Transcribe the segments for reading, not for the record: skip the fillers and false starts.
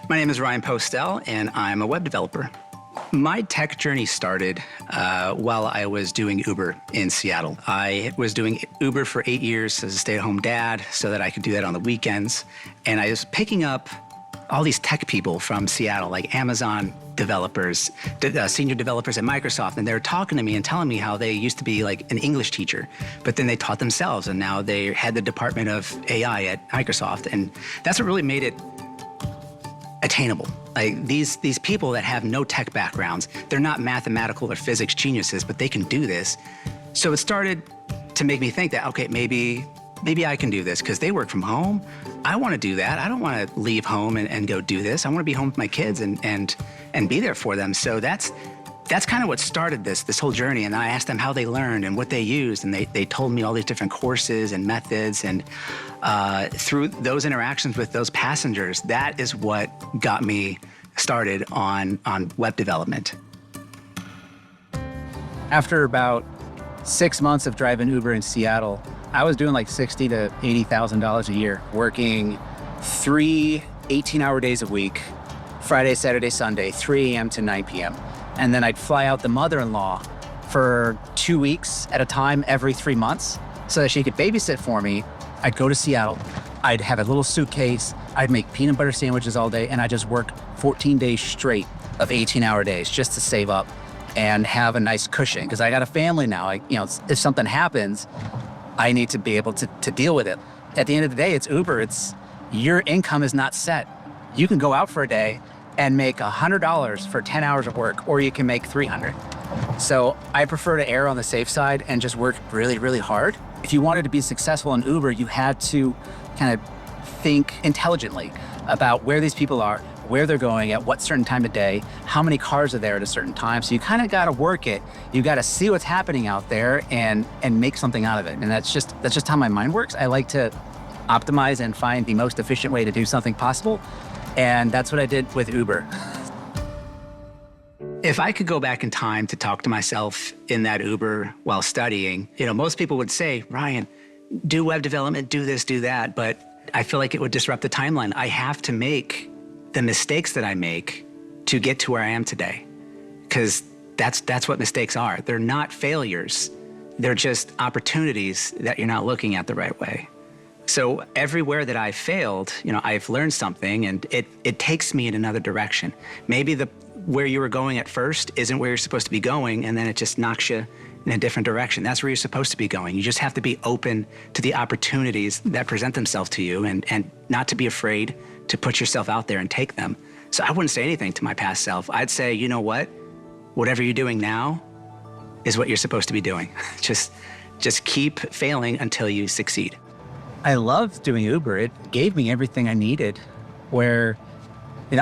My name is Ryan Postel, and I'm a web developer. My tech journey started while I was doing Uber in Seattle. I was doing Uber for 8 years as a stay-at-home dad so that I could do that on the weekends. And I was picking up all these tech people from Seattle, like Amazon developers, senior developers at Microsoft, and they were talking to me and telling me how they used to be like an English teacher, but then they taught themselves, and now they had the department of AI at Microsoft. And that's what really made it attainable. Like these people that have no tech backgrounds, they're not mathematical or physics geniuses, but they can do this. So it started to make me think that, okay, maybe I can do this because they work from home. I want to do that. I don't want to leave home and go do this. I want to be home with my kids and be there for them. So that's kind of what started this whole journey. And I asked them how they learned and what they used, and they told me all these different courses and methods. And through those interactions with those passengers, that is what got me started on web development. After about 6 months of driving Uber in Seattle, I was doing like $60,000 to $80,000 a year, working 3 18-hour days a week, Friday, Saturday, Sunday, 3 a.m. to 9 p.m. And then I'd fly out the mother-in-law for 2 weeks at a time every 3 months so that she could babysit for me. I'd go to Seattle. I'd have a little suitcase. I'd make peanut butter sandwiches all day, and I'd just work 14 days straight of 18-hour days just to save up and have a nice cushion. Because I got a family now. If something happens, I need to be able to deal with it. At the end of the day, it's Uber. Your income is not set. You can go out for a day and make $100 for 10 hours of work, or you can make $300. So I prefer to err on the safe side and just work really, really hard. If you wanted to be successful in Uber, you had to kind of think intelligently about where these people are, where they're going at what certain time of day, how many cars are there at a certain time. So you kind of got to work it. You got to see what's happening out there and make something out of it. And that's just how my mind works. I like to optimize and find the most efficient way to do something possible. And that's what I did with Uber. If I could go back in time to talk to myself in that Uber while studying, most people would say, Ryan, do web development, do this, do that. But I feel like it would disrupt the timeline. I have to make the mistakes that I make to get to where I am today. Because that's what mistakes are. They're not failures. They're just opportunities that you're not looking at the right way. So everywhere that I've failed, I've learned something, and it takes me in another direction. Maybe where you were going at first isn't where you're supposed to be going, and then it just knocks you in a different direction. That's where you're supposed to be going. You just have to be open to the opportunities that present themselves to you and not to be afraid to put yourself out there and take them. So I wouldn't say anything to my past self. I'd say, you know what? Whatever you're doing now is what you're supposed to be doing. Just keep failing until you succeed. I loved doing Uber. It gave me everything I needed, where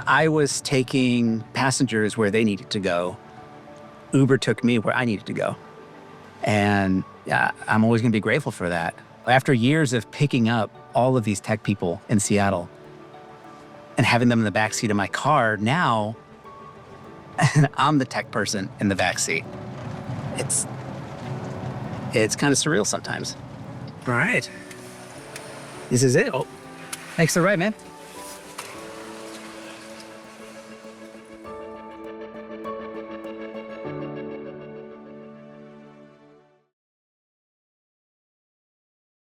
I was taking passengers where they needed to go. Uber took me where I needed to go. And I'm always going to be grateful for that. After years of picking up all of these tech people in Seattle and having them in the backseat of my car, now I'm the tech person in the backseat. It's kind of surreal sometimes. All right. This is it. Oh, thanks for the ride, man.